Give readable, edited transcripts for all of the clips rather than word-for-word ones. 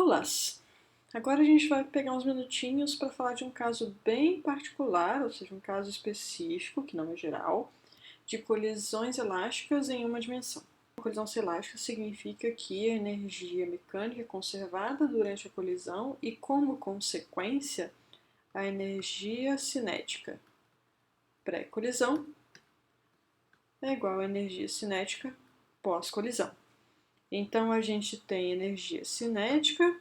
Olá! Agora a gente vai pegar uns minutinhos para falar de um caso bem particular, ou seja, um caso específico, que não é geral, de colisões elásticas em uma dimensão. Uma colisão elástica significa que a energia mecânica é conservada durante a colisão e, como consequência, a energia cinética pré-colisão é igual à energia cinética pós-colisão. Então, a gente tem energia cinética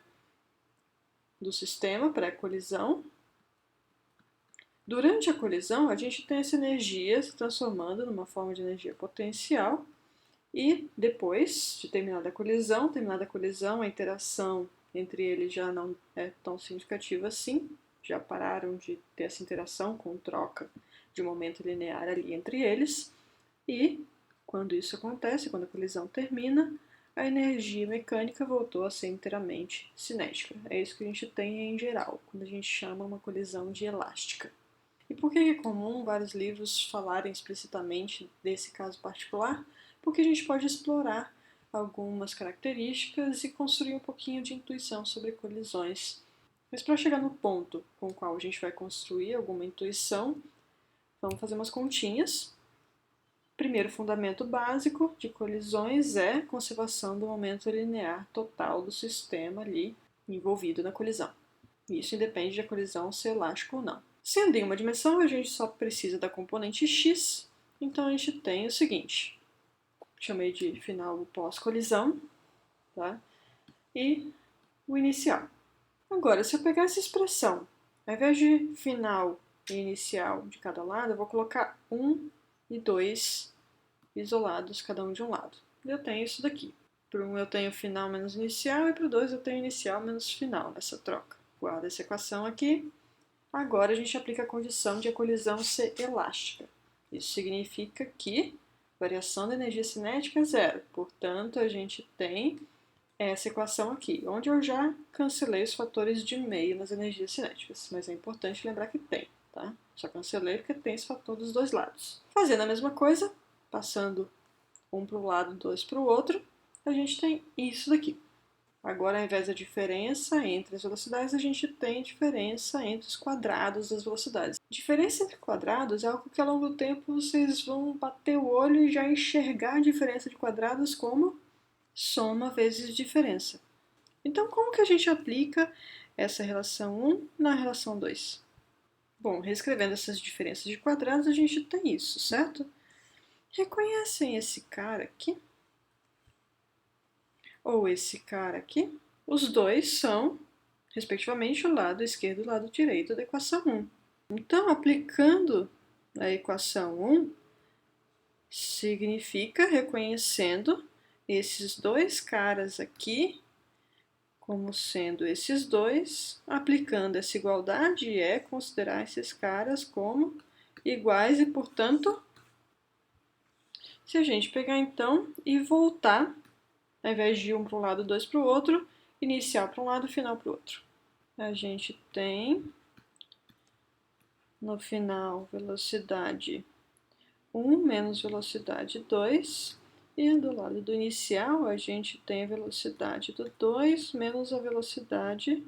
do sistema pré-colisão. Durante a colisão, a gente tem essa energia se transformando numa forma de energia potencial e depois de terminada a colisão, a interação entre eles já não é tão significativa assim, já pararam de ter essa interação com troca de momento linear ali entre eles, e quando isso acontece, quando a colisão termina, a energia mecânica voltou a ser inteiramente cinética. É isso que a gente tem em geral, quando a gente chama uma colisão de elástica. E por que é comum vários livros falarem explicitamente desse caso particular? Porque a gente pode explorar algumas características e construir um pouquinho de intuição sobre colisões. Mas para chegar no ponto com o qual a gente vai construir alguma intuição, vamos fazer umas continhas. Primeiro fundamento básico de colisões é a conservação do momento linear total do sistema ali envolvido na colisão. Isso independe de a colisão ser elástica ou não. Sendo em uma dimensão, a gente só precisa da componente x, então a gente tem o seguinte, chamei de final pós-colisão, tá? E o inicial. Agora, se eu pegar essa expressão, ao invés de final e inicial de cada lado, eu vou colocar 1 e 2 isolados, cada um de um lado. Eu tenho isso daqui. Para um eu tenho final menos inicial e para o 2 eu tenho inicial menos final nessa troca. Guarda essa equação aqui. Agora a gente aplica a condição de a colisão ser elástica. Isso significa que a variação da energia cinética é zero. Portanto, a gente tem essa equação aqui, onde eu já cancelei os fatores de meio nas energias cinéticas. Mas é importante lembrar que tem, tá? Só cancelei porque tem esse fator dos dois lados. Fazendo a mesma coisa, passando um para um lado, dois para o outro, a gente tem isso daqui. Agora, ao invés da diferença entre as velocidades, a gente tem diferença entre os quadrados das velocidades. Diferença entre quadrados é algo que ao longo do tempo vocês vão bater o olho e já enxergar a diferença de quadrados como soma vezes diferença. Então, como que a gente aplica essa relação 1 na relação 2? Bom, reescrevendo essas diferenças de quadrados, a gente tem isso, certo? Reconhecem esse cara aqui? Ou esse cara aqui? Os dois são, respectivamente, o lado esquerdo e o lado direito da equação 1. Então, aplicando a equação 1, significa reconhecendo esses dois caras aqui como sendo esses dois, aplicando essa igualdade é considerar esses caras como iguais e, portanto, se a gente pegar então e voltar, ao invés de um para um lado, dois para o outro, inicial para um lado, final para o outro. A gente tem no final velocidade 1 menos velocidade 2, e do lado do inicial a gente tem a velocidade do 2 menos a velocidade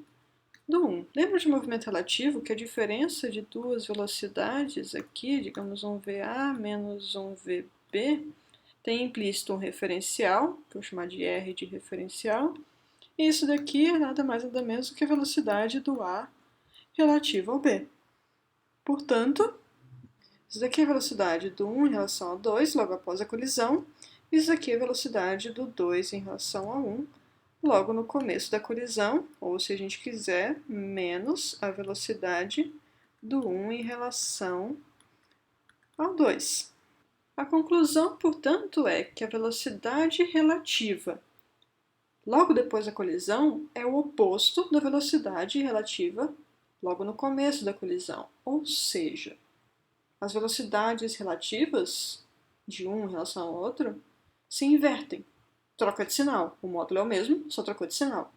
do 1. Lembra de movimento relativo que a diferença de duas velocidades aqui, digamos um VA menos um VB, tem implícito um referencial, que eu vou chamar de R de referencial, e isso daqui é nada mais nada menos do que a velocidade do A relativa ao B. Portanto, isso daqui é a velocidade do 1 em relação ao 2, logo após a colisão, e isso daqui é a velocidade do 2 em relação ao 1, logo no começo da colisão, ou se a gente quiser, menos a velocidade do 1 em relação ao 2. A conclusão, portanto, é que a velocidade relativa logo depois da colisão é o oposto da velocidade relativa logo no começo da colisão. Ou seja, as velocidades relativas de um em relação ao outro se invertem. Troca de sinal. O módulo é o mesmo, só trocou de sinal.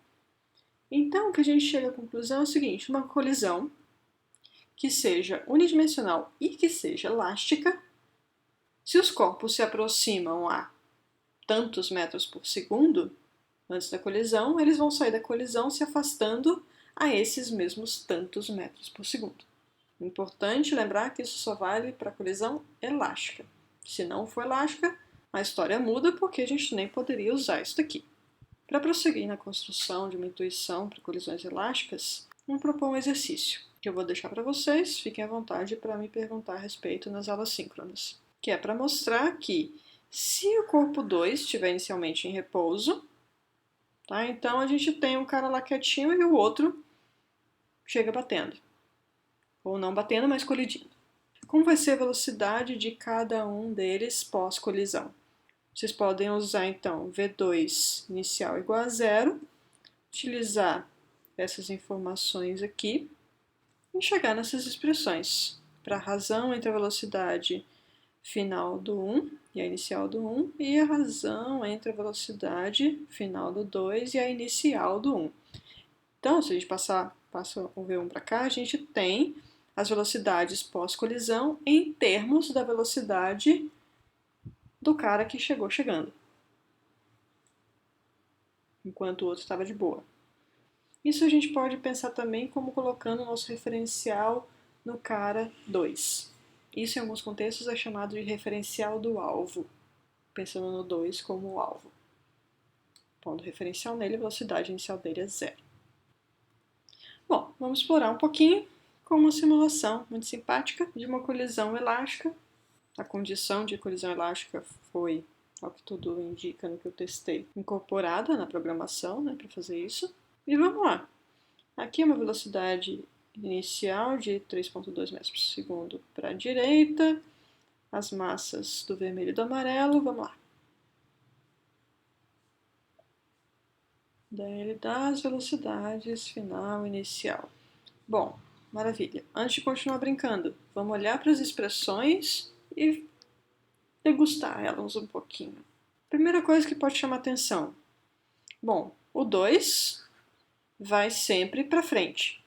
Então, o que a gente chega à conclusão é o seguinte: uma colisão que seja unidimensional e que seja elástica, se os corpos se aproximam a tantos metros por segundo, antes da colisão, eles vão sair da colisão se afastando a esses mesmos tantos metros por segundo. Importante lembrar que isso só vale para colisão elástica. Se não for elástica, a história muda porque a gente nem poderia usar isso daqui. Para prosseguir na construção de uma intuição para colisões elásticas, vamos propor um exercício que eu vou deixar para vocês, fiquem à vontade para me perguntar a respeito nas aulas síncronas, que é para mostrar que se o corpo 2 estiver inicialmente em repouso, tá? Então a gente tem um cara lá quietinho e o outro chega batendo. Ou não batendo, mas colidindo. Como vai ser a velocidade de cada um deles pós-colisão? Vocês podem usar, então, V2 inicial igual a 0, utilizar essas informações aqui e chegar nessas expressões. Para a razão entre a velocidade final do 1 e a inicial do 1 e a razão entre a velocidade final do 2 e a inicial do 1. Então, se a gente passa o V1 para cá, a gente tem as velocidades pós-colisão em termos da velocidade do cara que chegou chegando, enquanto o outro estava de boa. Isso a gente pode pensar também como colocando o nosso referencial no cara 2. Isso em alguns contextos é chamado de referencial do alvo, pensando no 2 como o alvo. Pondo referencial nele, a velocidade inicial dele é 0. Bom, vamos explorar um pouquinho com uma simulação muito simpática de uma colisão elástica. A condição de colisão elástica foi, ao que tudo indica no que eu testei, incorporada na programação, né, para fazer isso. E vamos lá. Aqui é uma velocidade inicial de 3,2 metros por segundo para a direita, as massas do vermelho e do amarelo, vamos lá. Daí ele dá as velocidades final e inicial. Bom, maravilha. Antes de continuar brincando, vamos olhar para as expressões e degustar elas um pouquinho. Primeira coisa que pode chamar atenção. Bom, o 2 vai sempre para frente,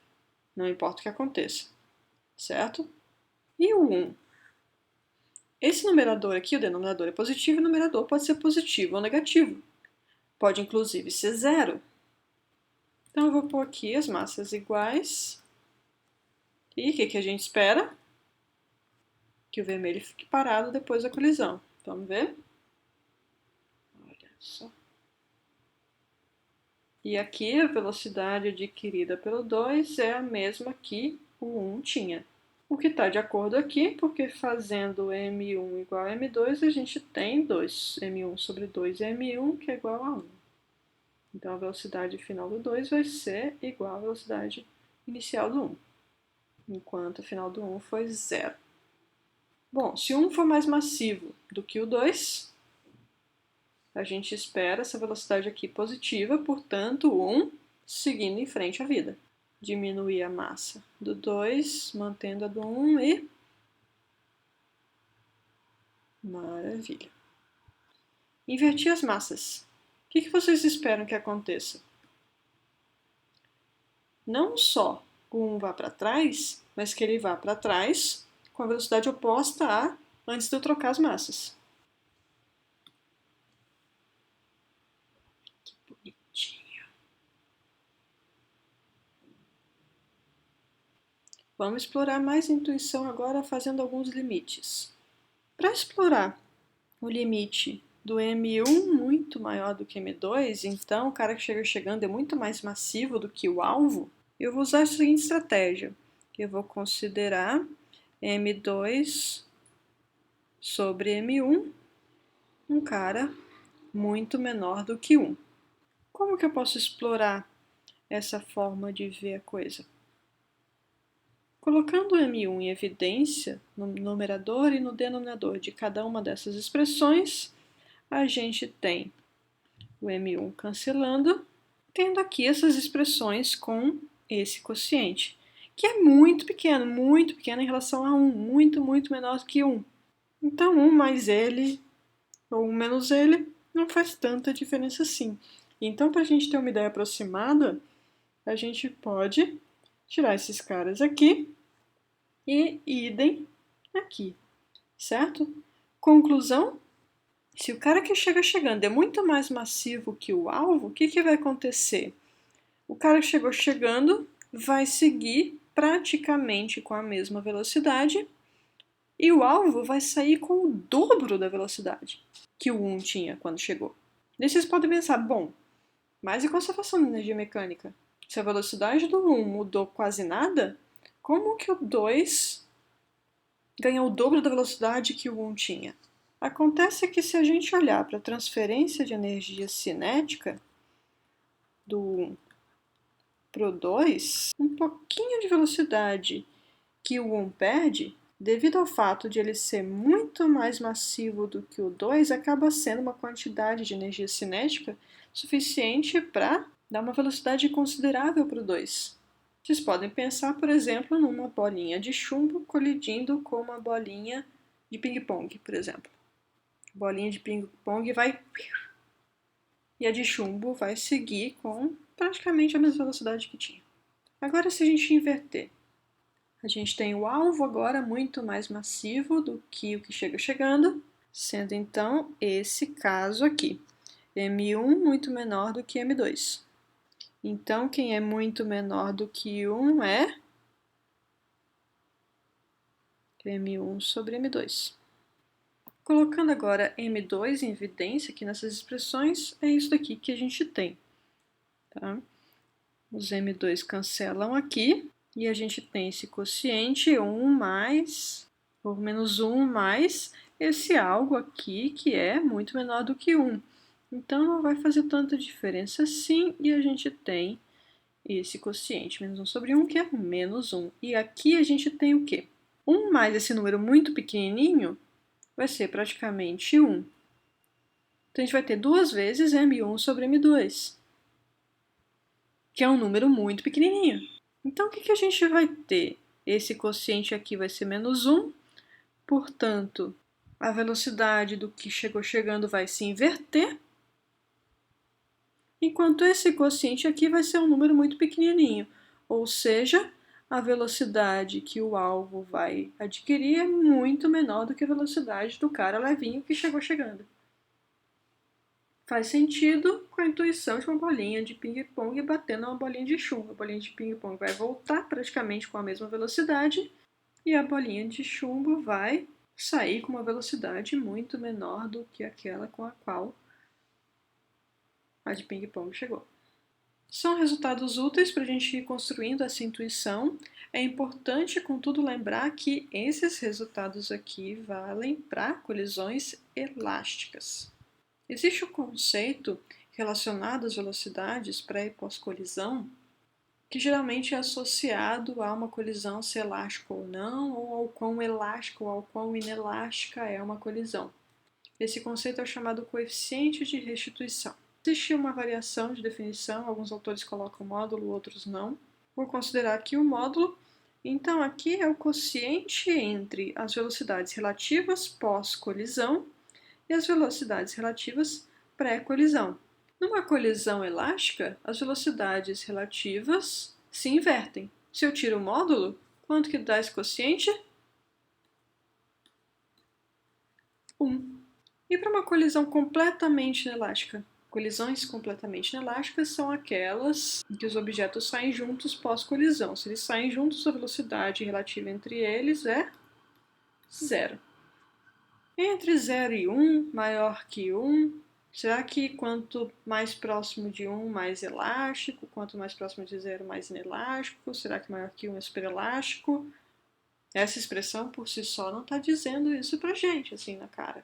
não importa o que aconteça, certo? E o 1? Esse numerador aqui, o denominador é positivo, e o numerador pode ser positivo ou negativo. Pode inclusive ser 0. Então eu vou pôr aqui as massas iguais. E o que a gente espera? Que o vermelho fique parado depois da colisão. Vamos ver? Olha só. E aqui a velocidade adquirida pelo 2 é a mesma que o 1 tinha. O que está de acordo aqui, porque fazendo M1 igual a M2, a gente tem 2, M1 sobre 2 é M1, que é igual a 1. Então a velocidade final do 2 vai ser igual à velocidade inicial do 1, enquanto a final do 1 foi 0. Bom, se o 1 for mais massivo do que o 2, a gente espera essa velocidade aqui positiva, portanto, o 1 seguindo em frente à vida. Diminuir a massa do 2, mantendo a do 1 e... Maravilha. Invertir as massas. O que vocês esperam que aconteça? Não só o 1 vá para trás, mas que ele vá para trás com a velocidade oposta a antes de eu trocar as massas. Que bonitinho. Vamos explorar mais a intuição agora fazendo alguns limites. Para explorar o limite do M1 muito maior do que M2, então o cara que chega chegando é muito mais massivo do que o alvo, eu vou usar a seguinte estratégia. Eu vou considerar M2 sobre M1 um cara muito menor do que 1. Como que eu posso explorar essa forma de ver a coisa? Colocando o M1 em evidência no numerador e no denominador de cada uma dessas expressões, a gente tem o M1 cancelando, tendo aqui essas expressões com esse quociente, que é muito pequeno em relação a 1, muito menor do que 1. Então 1 mais ele, ou 1 menos ele, não faz tanta diferença assim. Então, para a gente ter uma ideia aproximada, a gente pode tirar esses caras aqui e idem aqui, certo? Conclusão? Se o cara que chega chegando é muito mais massivo que o alvo, o que vai acontecer? O cara que chegou chegando vai seguir praticamente com a mesma velocidade e o alvo vai sair com o dobro da velocidade que o 1 tinha quando chegou. Daí vocês podem pensar, bom, mas e conservação de energia mecânica? Se a velocidade do 1 mudou quase nada, como que o 2 ganha o dobro da velocidade que o 1 tinha? Acontece que se a gente olhar para a transferência de energia cinética do 1 para o 2, um pouquinho de velocidade que o 1 perde, devido ao fato de ele ser muito mais massivo do que o 2, acaba sendo uma quantidade de energia cinética suficiente para dar uma velocidade considerável para o 2. Vocês podem pensar, por exemplo, numa bolinha de chumbo colidindo com uma bolinha de ping-pong, por exemplo. A bolinha de ping-pong vai e a de chumbo vai seguir com praticamente a mesma velocidade que tinha. Agora, se a gente inverter, a gente tem o alvo agora muito mais massivo do que o que chega chegando, sendo então esse caso aqui, M1 muito menor do que M2. Então, quem é muito menor do que 1 é M1 sobre M2. Colocando agora M2 em evidência aqui nessas expressões, é isso daqui que a gente tem. Tá? Os M2 cancelam aqui e a gente tem esse quociente 1 mais, ou menos 1 mais esse algo aqui que é muito menor do que 1. Então não vai fazer tanta diferença assim e a gente tem esse quociente, menos 1 sobre 1, que é menos 1. E aqui a gente tem o quê? 1 mais esse número muito pequenininho vai ser praticamente 1. Então a gente vai ter duas vezes M1 sobre M2, que é um número muito pequenininho. Então o que a gente vai ter? Esse quociente aqui vai ser menos 1, portanto, a velocidade do que chegou chegando vai se inverter, enquanto esse quociente aqui vai ser um número muito pequenininho, ou seja, a velocidade que o alvo vai adquirir é muito menor do que a velocidade do cara levinho que chegou chegando. Faz sentido com a intuição de uma bolinha de ping-pong batendo uma bolinha de chumbo. A bolinha de ping-pong vai voltar praticamente com a mesma velocidade e a bolinha de chumbo vai sair com uma velocidade muito menor do que aquela com a qual a de ping-pong chegou. São resultados úteis para a gente ir construindo essa intuição. É importante, contudo, lembrar que esses resultados aqui valem para colisões elásticas. Existe um conceito relacionado às velocidades pré e pós-colisão que geralmente é associado a uma colisão ser elástica ou não, ou ao quão elástica ou ao quão inelástica é uma colisão. Esse conceito é o chamado coeficiente de restituição. Existe uma variação de definição, alguns autores colocam módulo, outros não. Vou considerar aqui o módulo. Então, aqui é o quociente entre as velocidades relativas pós-colisão e as velocidades relativas pré-colisão. Numa colisão elástica, as velocidades relativas se invertem. Se eu tiro o módulo, quanto que dá esse quociente? 1. E para uma colisão completamente inelástica? Colisões completamente inelásticas são aquelas em que os objetos saem juntos pós-colisão. Se eles saem juntos, a velocidade relativa entre eles é 0. Entre 0 e 1, maior que 1, será que quanto mais próximo de 1, mais elástico? Quanto mais próximo de 0, mais inelástico? Será que maior que 1 é superelástico? Essa expressão por si só não está dizendo isso pra gente, assim, na cara.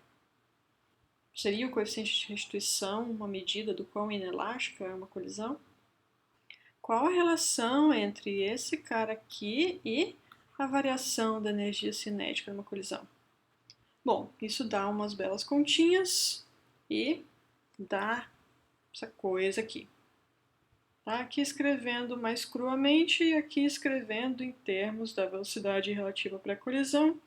Seria o coeficiente de restituição uma medida do quão inelástica é uma colisão? Qual a relação entre esse cara aqui e a variação da energia cinética numa colisão? Bom, isso dá umas belas continhas e dá essa coisa aqui. Tá? Aqui escrevendo mais cruamente e aqui escrevendo em termos da velocidade relativa pré-colisão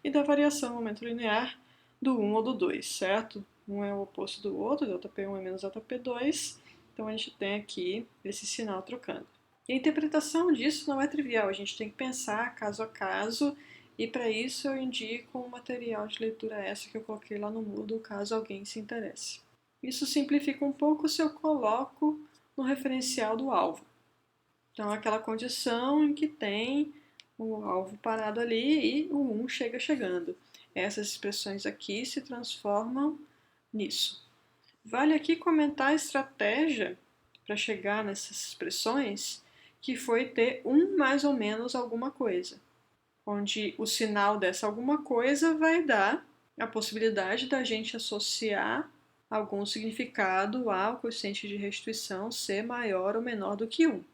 e da variação no momento linear do 1 ou do 2, certo? Um é o oposto do outro, ΔP1 é menos ΔP2, então a gente tem aqui esse sinal trocando. E a interpretação disso não é trivial, a gente tem que pensar caso a caso E para isso eu indico um material de leitura extra que eu coloquei lá no Moodle, caso alguém se interesse. Isso simplifica um pouco se eu coloco no referencial do alvo. Então, aquela condição em que tem o alvo parado ali e o 1 chega chegando. Essas expressões aqui se transformam nisso. Vale aqui comentar a estratégia para chegar nessas expressões, que foi ter um mais ou menos alguma coisa, onde o sinal dessa alguma coisa vai dar a possibilidade da gente associar algum significado ao coeficiente de restituição ser maior ou menor do que 1.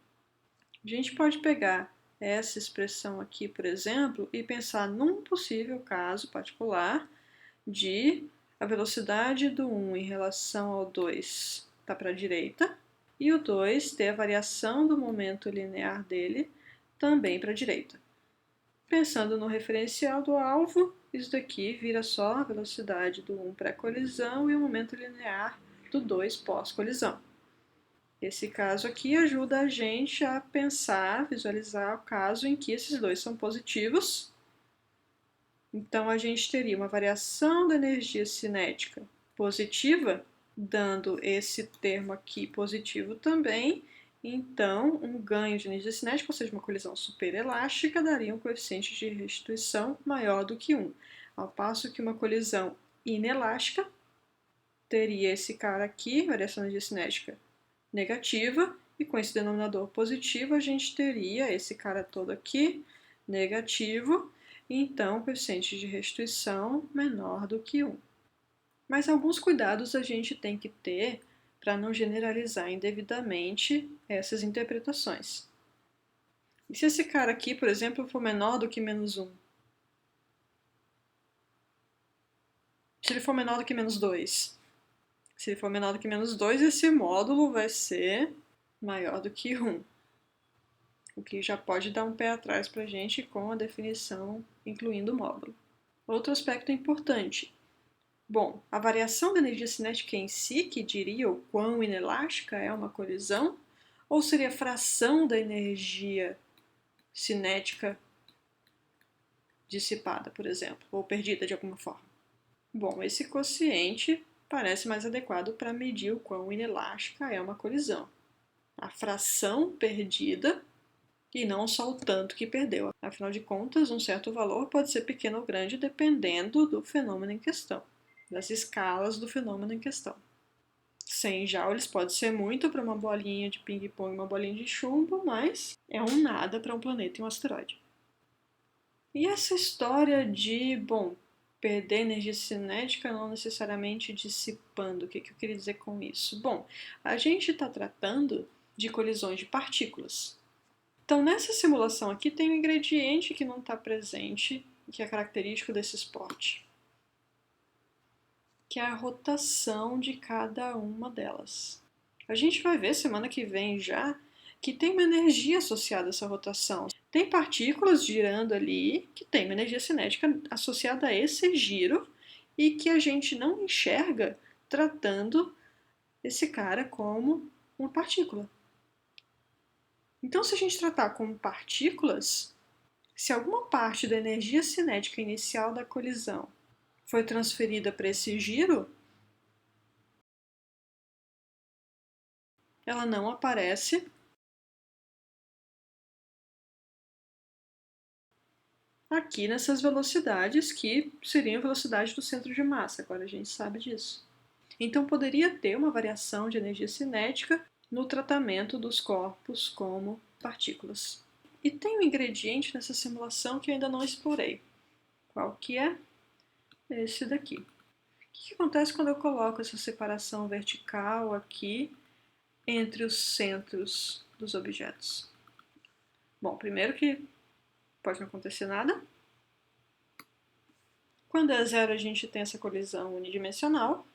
A gente pode pegar essa expressão aqui, por exemplo, e pensar num possível caso particular de a velocidade do 1 em relação ao 2 está para a direita e o 2 ter a variação do momento linear dele também para a direita. Pensando no referencial do alvo, isso daqui vira só a velocidade do 1 pré-colisão e o momento linear do 2 pós-colisão. Esse caso aqui ajuda a gente a pensar, visualizar o caso em que esses dois são positivos. Então, a gente teria uma variação da energia cinética positiva, dando esse termo aqui positivo também. Então, um ganho de energia cinética, ou seja, uma colisão superelástica, daria um coeficiente de restituição maior do que 1. Ao passo que uma colisão inelástica teria esse cara aqui, variação de energia cinética negativa, e com esse denominador positivo a gente teria esse cara todo aqui, negativo, e então o coeficiente de restituição menor do que 1. Mas alguns cuidados a gente tem que ter para não generalizar indevidamente essas interpretações. E se esse cara aqui, por exemplo, for menor do que menos 1? Se ele for menor do que menos 2? Se ele for menor do que menos 2, esse módulo vai ser maior do que 1. O que já pode dar um pé atrás para a gente com a definição incluindo o módulo. Outro aspecto importante. Bom, a variação da energia cinética em si, que diria o quão inelástica é uma colisão, ou seria a fração da energia cinética dissipada, por exemplo, ou perdida de alguma forma? Bom, esse quociente parece mais adequado para medir o quão inelástica é uma colisão. A fração perdida e não só o tanto que perdeu. Afinal de contas, um certo valor pode ser pequeno ou grande dependendo do fenômeno em questão, das escalas do fenômeno em questão. 100 joules pode ser muito para uma bolinha de ping-pong, uma bolinha de chumbo, mas é um nada para um planeta e um asteroide. E essa história de, bom, perder energia cinética não necessariamente dissipando. O que eu queria dizer com isso? Bom, a gente está tratando de colisões de partículas. Então, nessa simulação aqui tem um ingrediente que não está presente, que é característico desse esporte, que é a rotação de cada uma delas. A gente vai ver semana que vem já que tem uma energia associada a essa rotação. Tem partículas girando ali que tem uma energia cinética associada a esse giro e que a gente não enxerga tratando esse cara como uma partícula. Então, se a gente tratar como partículas, se alguma parte da energia cinética inicial da colisão foi transferida para esse giro, ela não aparece aqui nessas velocidades que seriam a velocidade do centro de massa, agora a gente sabe disso. Então poderia ter uma variação de energia cinética no tratamento dos corpos como partículas. E tem um ingrediente nessa simulação que eu ainda não explorei. Qual que é? Esse daqui. O que acontece quando eu coloco essa separação vertical aqui entre os centros dos objetos? Bom, primeiro que pode não acontecer nada. Quando é zero, a gente tem essa colisão unidimensional.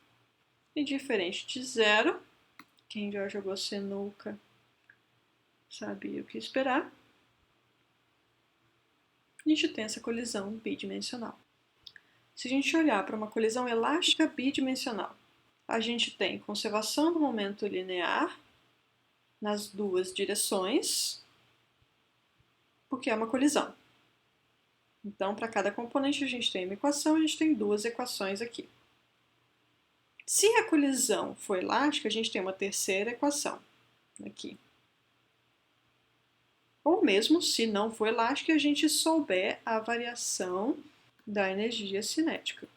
E diferente de zero, quem já jogou sinuca sabia o que esperar, a gente tem essa colisão bidimensional. Se a gente olhar para uma colisão elástica bidimensional, a gente tem conservação do momento linear nas duas direções, porque é uma colisão. Então, para cada componente a gente tem uma equação, a gente tem duas equações aqui. Se a colisão for elástica, a gente tem uma terceira equação aqui. Ou mesmo se não for elástica, a gente souber a variação da energia cinética.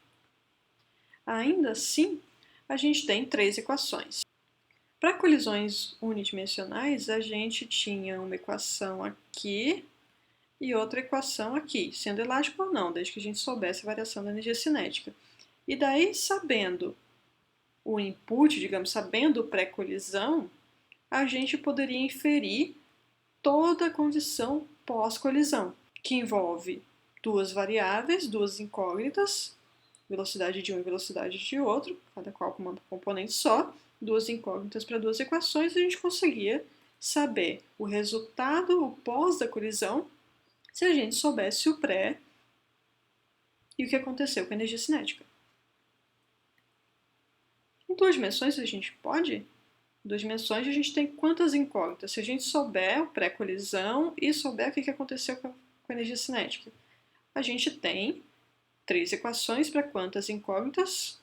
Ainda assim, a gente tem três equações. Para colisões unidimensionais, a gente tinha uma equação aqui e outra equação aqui, sendo elástico ou não, desde que a gente soubesse a variação da energia cinética. E daí, sabendo o input, digamos, sabendo o pré-colisão, a gente poderia inferir toda a condição pós-colisão, que envolve duas variáveis, duas incógnitas, velocidade de um e velocidade de outro, cada qual com uma componente só, duas incógnitas para duas equações, e a gente conseguia saber o resultado, o pós da colisão, se a gente soubesse o pré e o que aconteceu com a energia cinética. Em duas dimensões a gente pode? Em duas dimensões a gente tem quantas incógnitas? Se a gente souber o pré-colisão e souber o que aconteceu com a energia cinética, a gente tem três equações para quantas incógnitas?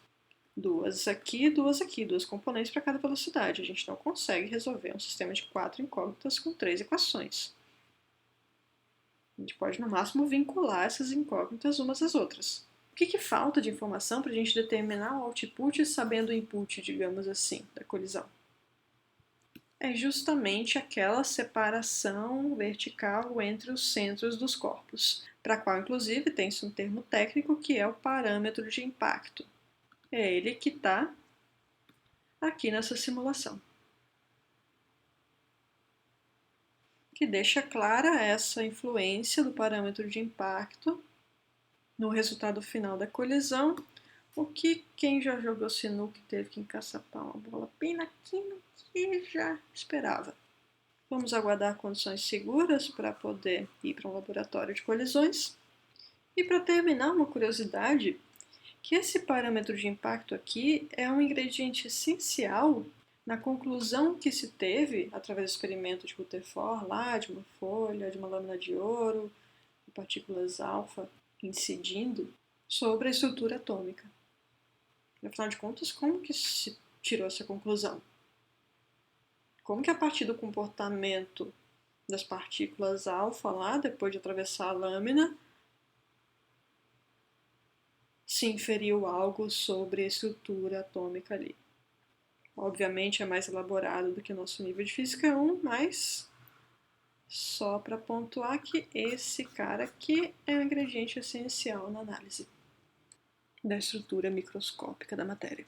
Duas aqui, duas componentes para cada velocidade. A gente não consegue resolver um sistema de quatro incógnitas com três equações. A gente pode, no máximo, vincular essas incógnitas umas às outras. O que falta de informação para a gente determinar o output sabendo o input, digamos assim, da colisão? É justamente aquela separação vertical entre os centros dos corpos, para a qual, inclusive, tem-se um termo técnico que é o parâmetro de impacto. É ele que está aqui nessa simulação, que deixa clara essa influência do parâmetro de impacto no resultado final da colisão, o que quem já jogou sinuca e teve que encaçapar uma bola bem naquilo que já esperava. Vamos aguardar condições seguras para poder ir para um laboratório de colisões. E para terminar, uma curiosidade, que esse parâmetro de impacto aqui é um ingrediente essencial na conclusão que se teve através do experimento de Rutherford, lá de uma folha, de uma lâmina de ouro, de partículas alfa incidindo sobre a estrutura atômica. Afinal de contas, como que se tirou essa conclusão? Como que a partir do comportamento das partículas alfa lá, depois de atravessar a lâmina, se inferiu algo sobre a estrutura atômica ali? Obviamente é mais elaborado do que o nosso nível de física 1, mas só para pontuar que esse cara aqui é um ingrediente essencial na análise da estrutura microscópica da matéria.